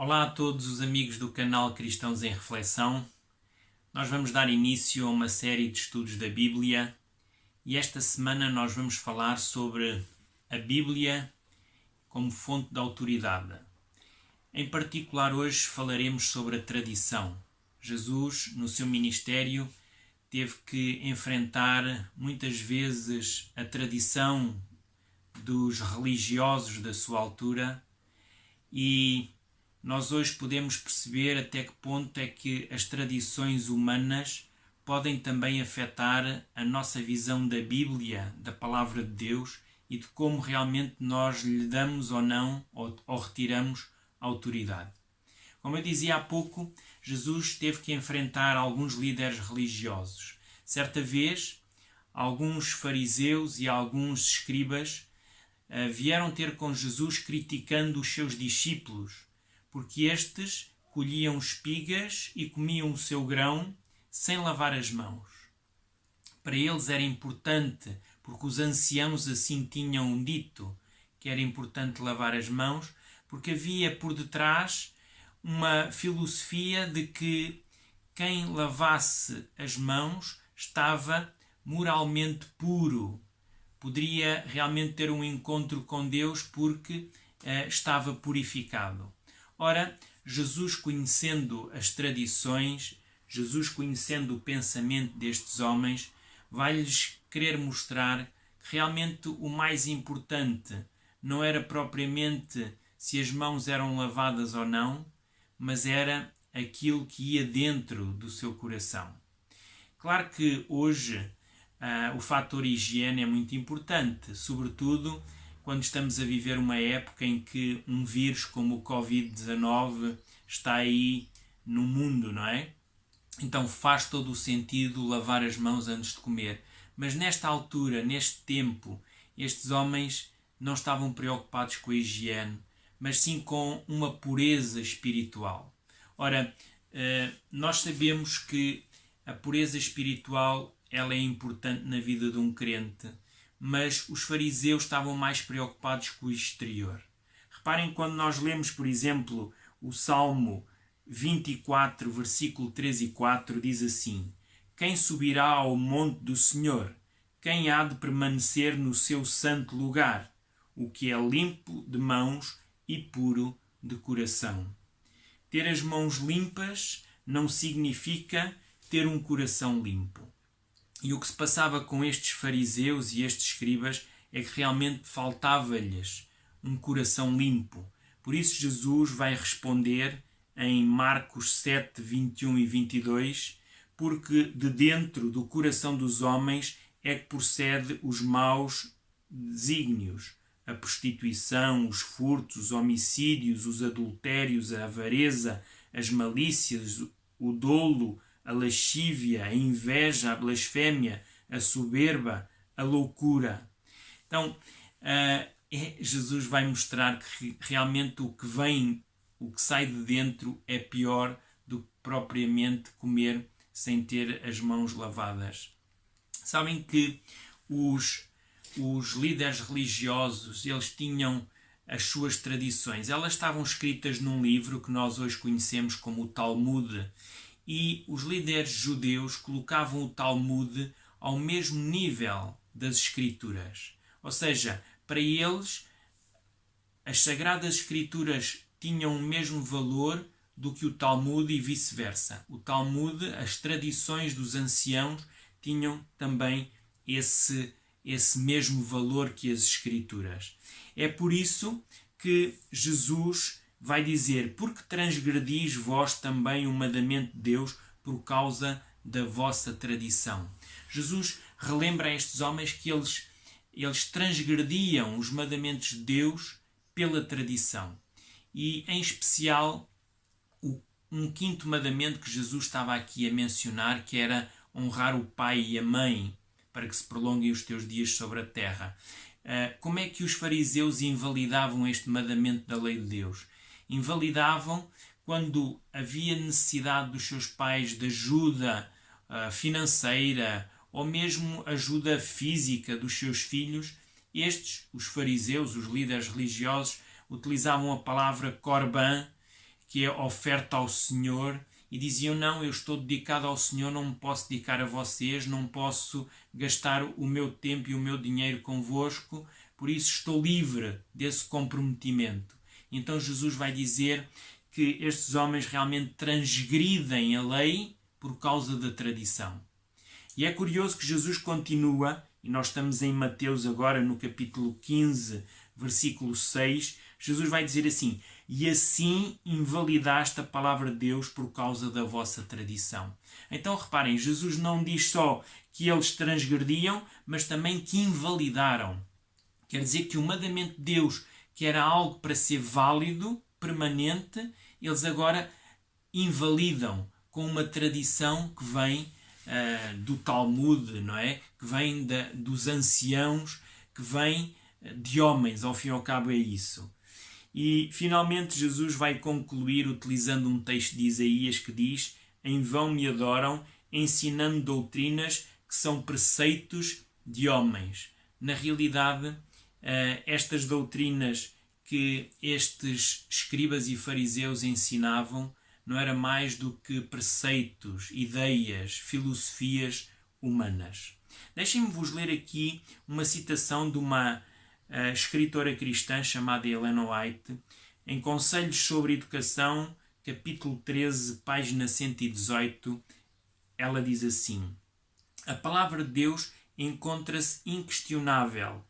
Olá a todos os amigos do canal Cristãos em Reflexão. Nós vamos dar início a uma série de estudos da Bíblia e esta semana nós vamos falar sobre a Bíblia como fonte de autoridade. Em particular, hoje falaremos sobre a tradição. Jesus, no seu ministério, teve que enfrentar muitas vezes a tradição dos religiosos da sua altura e nós hoje podemos perceber até que ponto é que as tradições humanas podem também afetar a nossa visão da Bíblia, da Palavra de Deus e de como realmente nós lhe damos ou não, ou retiramos a autoridade. Como eu dizia há pouco, Jesus teve que enfrentar alguns líderes religiosos. Certa vez, alguns fariseus e alguns escribas vieram ter com Jesus criticando os seus discípulos, porque estes colhiam espigas e comiam o seu grão sem lavar as mãos. Para eles era importante, porque os anciãos assim tinham dito, que era importante lavar as mãos, porque havia por detrás uma filosofia de que quem lavasse as mãos estava moralmente puro, poderia realmente ter um encontro com Deus porque estava purificado. Ora, Jesus, conhecendo as tradições, Jesus, conhecendo o pensamento destes homens, vai-lhes querer mostrar que realmente o mais importante não era propriamente se as mãos eram lavadas ou não, mas era aquilo que ia dentro do seu coração. Claro que hoje o fator higiene é muito importante, sobretudo quando estamos a viver uma época em que um vírus como o Covid-19 está aí no mundo, não é? Então faz todo o sentido lavar as mãos antes de comer. Mas nesta altura, neste tempo, estes homens não estavam preocupados com a higiene, mas sim com uma pureza espiritual. Ora, nós sabemos que a pureza espiritual ela é importante na vida de um crente, mas os fariseus estavam mais preocupados com o exterior. Reparem quando nós lemos, por exemplo, o Salmo 24, versículo 3 e 4, diz assim: Quem subirá ao monte do Senhor? Quem há de permanecer no seu santo lugar? O que é limpo de mãos e puro de coração. Ter as mãos limpas não significa ter um coração limpo. E o que se passava com estes fariseus e estes escribas é que realmente faltava-lhes um coração limpo. Por isso Jesus vai responder em Marcos 7, 21 e 22, porque de dentro do coração dos homens é que procede os maus desígnios, a prostituição, os furtos, os homicídios, os adultérios, a avareza, as malícias, o dolo, a lascívia, a inveja, a blasfémia, a soberba, a loucura. Então, Jesus vai mostrar que realmente o que sai de dentro é pior do que propriamente comer sem ter as mãos lavadas. Sabem que os líderes religiosos, eles tinham as suas tradições. Elas estavam escritas num livro que nós hoje conhecemos como o Talmud. E os líderes judeus colocavam o Talmud ao mesmo nível das Escrituras. Ou seja, para eles, as Sagradas Escrituras tinham o mesmo valor do que o Talmud e vice-versa. O Talmud, as tradições dos anciãos, tinham também esse mesmo valor que as Escrituras. É por isso que Jesus vai dizer: porque transgredis vós também o mandamento de Deus por causa da vossa tradição. Jesus relembra a estes homens que eles transgrediam os mandamentos de Deus pela tradição. E, em especial, um quinto mandamento que Jesus estava aqui a mencionar, que era honrar o pai e a mãe, para que se prolonguem os teus dias sobre a terra. Como é que os fariseus invalidavam este mandamento da lei de Deus? Invalidavam quando havia necessidade dos seus pais de ajuda financeira ou mesmo ajuda física dos seus filhos. Estes, os fariseus, os líderes religiosos, utilizavam a palavra korban, que é oferta ao Senhor, e diziam: não, eu estou dedicado ao Senhor, não me posso dedicar a vocês, não posso gastar o meu tempo e o meu dinheiro convosco, por isso estou livre desse comprometimento. Então Jesus vai dizer que estes homens realmente transgridem a lei por causa da tradição. E é curioso que Jesus continua, e nós estamos em Mateus agora no capítulo 15, versículo 6, Jesus vai dizer assim: e assim invalidaste a palavra de Deus por causa da vossa tradição. Então reparem, Jesus não diz só que eles transgrediam, mas também que invalidaram. Quer dizer que o mandamento de Deus, que era algo para ser válido, permanente, eles agora invalidam com uma tradição que vem do Talmud, não é? Que vem dos anciãos, que vem de homens, ao fim e ao cabo é isso. E finalmente Jesus vai concluir utilizando um texto de Isaías que diz: em vão me adoram, ensinando doutrinas que são preceitos de homens. Na realidade, estas doutrinas que estes escribas e fariseus ensinavam não era mais do que preceitos, ideias, filosofias humanas. Deixem-me vos ler aqui uma citação de uma escritora cristã chamada Ellen White, em Conselhos sobre Educação, capítulo 13, página 118, ela diz assim: a palavra de Deus encontra-se inquestionável,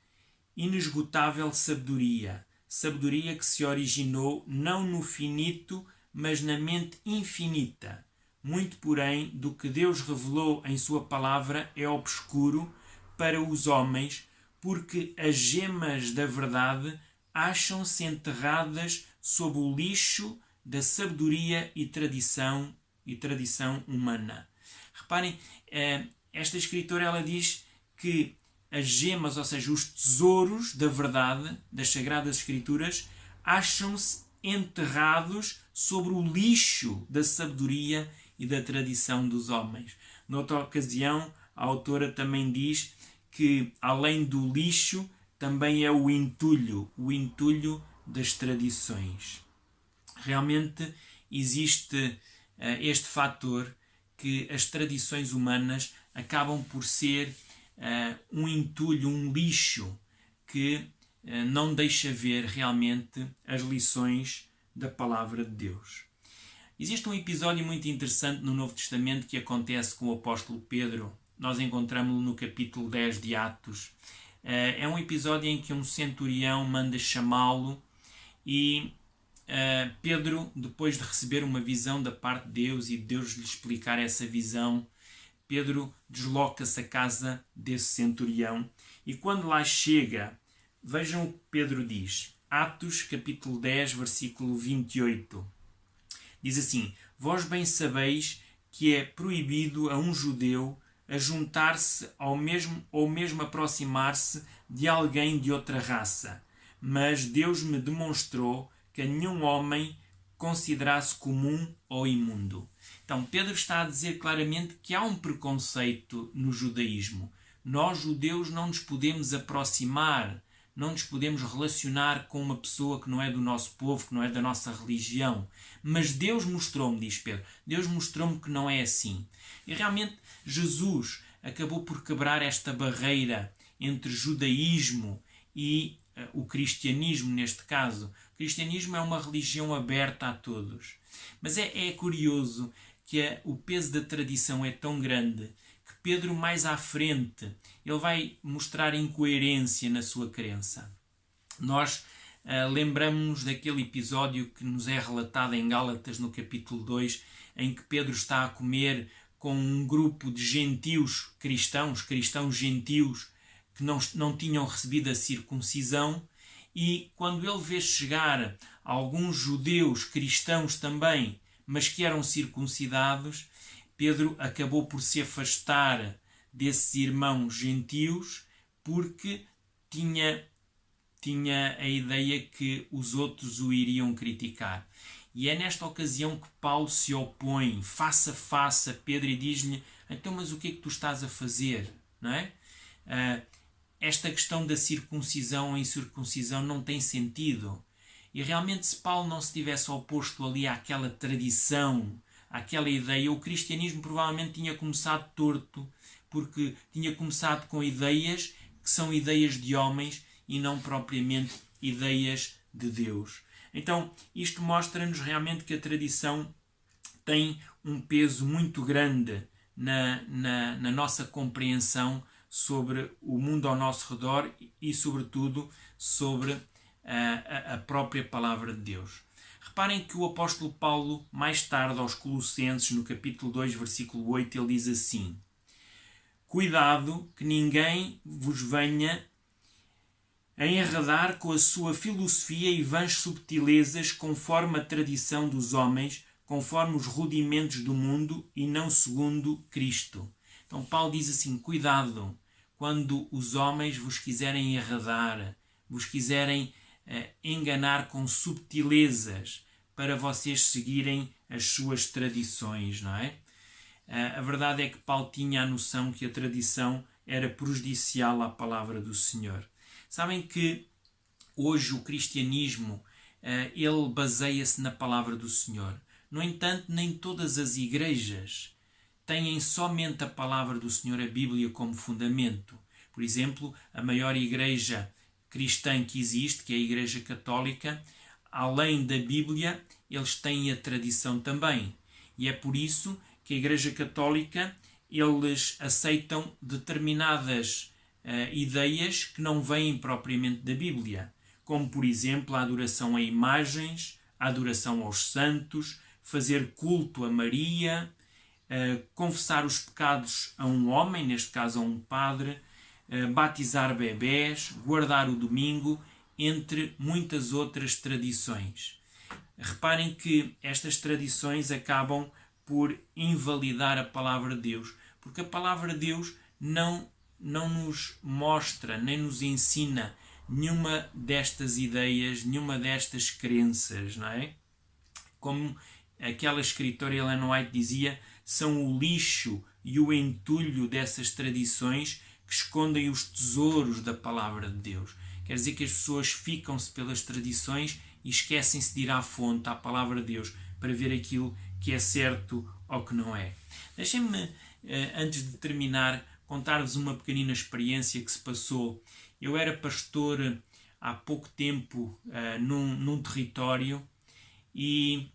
inesgotável sabedoria, sabedoria que se originou não no finito, mas na mente infinita. Muito, porém, do que Deus revelou em sua palavra é obscuro para os homens, porque as gemas da verdade acham-se enterradas sob o lixo da sabedoria e tradição humana. Reparem, esta escritora ela diz que as gemas, ou seja, os tesouros da verdade, das Sagradas Escrituras, acham-se enterrados sobre o lixo da sabedoria e da tradição dos homens. Noutra ocasião, a autora também diz que, além do lixo, também é o entulho das tradições. Realmente existe este fator que as tradições humanas acabam por ser um entulho, um lixo que não deixa ver realmente as lições da palavra de Deus. Existe um episódio muito interessante no Novo Testamento que acontece com o apóstolo Pedro. Nós encontramos-lo no capítulo 10 de Atos. É um episódio em que um centurião manda chamá-lo e Pedro, depois de receber uma visão da parte de Deus e Deus lhe explicar essa visão, Pedro desloca-se à casa desse centurião e quando lá chega, vejam o que Pedro diz. Atos, capítulo 10, versículo 28. Diz assim: vós bem sabeis que é proibido a um judeu a juntar-se ou mesmo aproximar-se de alguém de outra raça. Mas Deus me demonstrou que a nenhum homem considerasse comum ou imundo. Então, Pedro está a dizer claramente que há um preconceito no judaísmo. Nós, judeus, não nos podemos aproximar, não nos podemos relacionar com uma pessoa que não é do nosso povo, que não é da nossa religião. Mas Deus mostrou-me, diz Pedro, Deus mostrou-me que não é assim. E realmente Jesus acabou por quebrar esta barreira entre judaísmo e o cristianismo, neste caso. O cristianismo é uma religião aberta a todos. Mas é curioso que o peso da tradição é tão grande que Pedro, mais à frente, ele vai mostrar incoerência na sua crença. Nós lembramos-nos daquele episódio que nos é relatado em Gálatas, no capítulo 2, em que Pedro está a comer com um grupo de gentios cristãos gentios, que não tinham recebido a circuncisão, e quando ele vê chegar alguns judeus cristãos também, mas que eram circuncidados, Pedro acabou por se afastar desses irmãos gentios porque tinha a ideia que os outros o iriam criticar. E é nesta ocasião que Paulo se opõe face a face a Pedro e diz-lhe: então, mas o que é que tu estás a fazer? Não é? Esta questão da circuncisão ou incircuncisão não tem sentido. E realmente, se Paulo não se tivesse oposto ali àquela tradição, àquela ideia, o cristianismo provavelmente tinha começado torto, porque tinha começado com ideias que são ideias de homens e não propriamente ideias de Deus. Então, isto mostra-nos realmente que a tradição tem um peso muito grande na nossa compreensão sobre o mundo ao nosso redor e, sobretudo, sobre a própria palavra de Deus. Reparem que o apóstolo Paulo, mais tarde aos Colossenses, no capítulo 2, versículo 8, ele diz assim: cuidado que ninguém vos venha a enredar com a sua filosofia e vãs subtilezas conforme a tradição dos homens, conforme os rudimentos do mundo e não segundo Cristo. Então Paulo diz assim, cuidado quando os homens vos quiserem enredar, vos quiserem enganar com subtilezas para vocês seguirem as suas tradições, não é? A verdade é que Paulo tinha a noção que a tradição era prejudicial à palavra do Senhor. Sabem que hoje o cristianismo ele baseia-se na palavra do Senhor. No entanto, nem todas as igrejas têm somente a palavra do Senhor, a Bíblia, como fundamento. Por exemplo, a maior igreja cristã que existe, que é a Igreja Católica, além da Bíblia, eles têm a tradição também. E é por isso que a Igreja Católica, eles aceitam determinadas ideias que não vêm propriamente da Bíblia, como, por exemplo, a adoração a imagens, a adoração aos santos, fazer culto a Maria, confessar os pecados a um homem, neste caso a um padre, batizar bebés, guardar o domingo, entre muitas outras tradições. Reparem que estas tradições acabam por invalidar a palavra de Deus, porque a palavra de Deus não nos mostra, nem nos ensina nenhuma destas ideias, nenhuma destas crenças, não é? Como aquela escritora Ellen White dizia, são o lixo e o entulho dessas tradições que escondem os tesouros da palavra de Deus. Quer dizer que as pessoas ficam-se pelas tradições e esquecem-se de ir à fonte, à palavra de Deus, para ver aquilo que é certo ou que não é. Deixem-me, antes de terminar, contar-vos uma pequenina experiência que se passou. Eu era pastor há pouco tempo num território e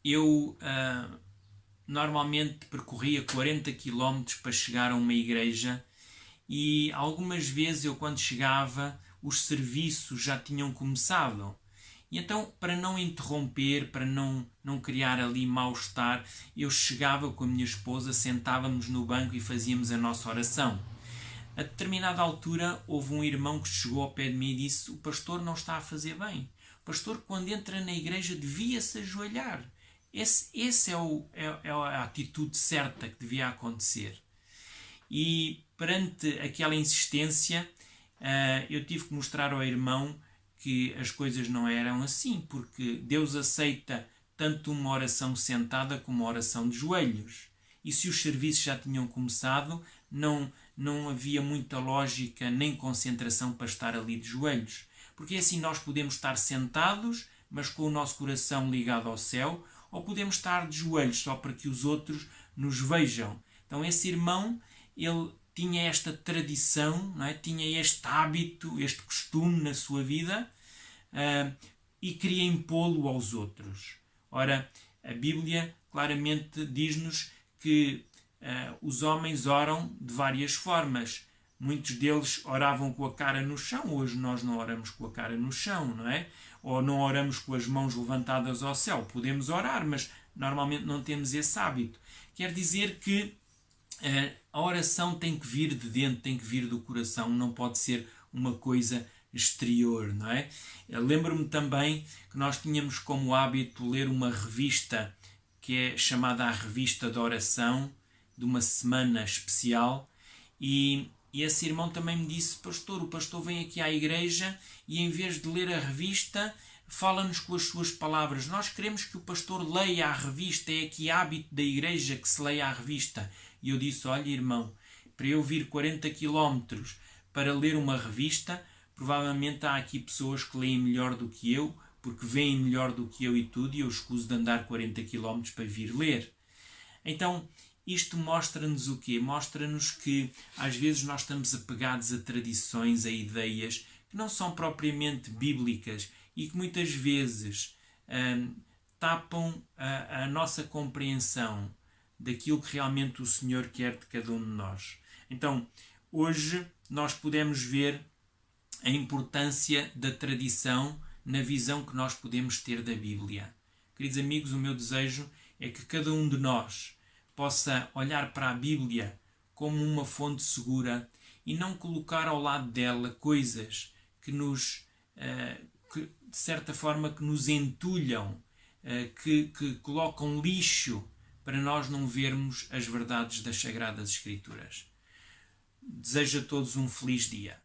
eu normalmente percorria 40 km para chegar a uma igreja e algumas vezes eu, quando chegava, os serviços já tinham começado. E então, para não interromper, para não criar ali mal-estar, eu chegava com a minha esposa, sentávamos no banco e fazíamos a nossa oração. A determinada altura, houve um irmão que chegou ao pé de mim e disse: o pastor não está a fazer bem. O pastor, quando entra na igreja, devia-se ajoelhar. Esse é a atitude certa que devia acontecer. E perante aquela insistência, eu tive que mostrar ao irmão que as coisas não eram assim, porque Deus aceita tanto uma oração sentada como uma oração de joelhos. E se os serviços já tinham começado, não havia muita lógica nem concentração para estar ali de joelhos. Porque assim nós podemos estar sentados, mas com o nosso coração ligado ao céu, ou podemos estar de joelhos só para que os outros nos vejam. Então esse irmão, ele tinha esta tradição, não é? Tinha este hábito, este costume na sua vida e queria impô-lo aos outros. Ora, a Bíblia claramente diz-nos que os homens oram de várias formas. Muitos deles oravam com a cara no chão. Hoje nós não oramos com a cara no chão, não é? Ou não oramos com as mãos levantadas ao céu. Podemos orar, mas normalmente não temos esse hábito. Quer dizer que a oração tem que vir de dentro, tem que vir do coração, não pode ser uma coisa exterior, não é? Lembro-me também que nós tínhamos como hábito ler uma revista que é chamada a Revista da Oração, de uma semana especial, e esse irmão também me disse: pastor, o pastor vem aqui à igreja e em vez de ler a revista, fala-nos com as suas palavras. Nós queremos que o pastor leia a revista, é aqui hábito da igreja que se leia a revista. E eu disse: olha, irmão, para eu vir 40 km para ler uma revista, provavelmente há aqui pessoas que leem melhor do que eu, porque veem melhor do que eu e tudo, e eu escuso de andar 40 km para vir ler. Então, isto mostra-nos o quê? Mostra-nos que às vezes nós estamos apegados a tradições, a ideias que não são propriamente bíblicas e que muitas vezes tapam a nossa compreensão daquilo que realmente o Senhor quer de cada um de nós. Então, hoje nós podemos ver a importância da tradição na visão que nós podemos ter da Bíblia. Queridos amigos, o meu desejo é que cada um de nós possa olhar para a Bíblia como uma fonte segura e não colocar ao lado dela coisas que de certa forma, que nos entulham, que colocam lixo para nós não vermos as verdades das Sagradas Escrituras. Desejo a todos um feliz dia.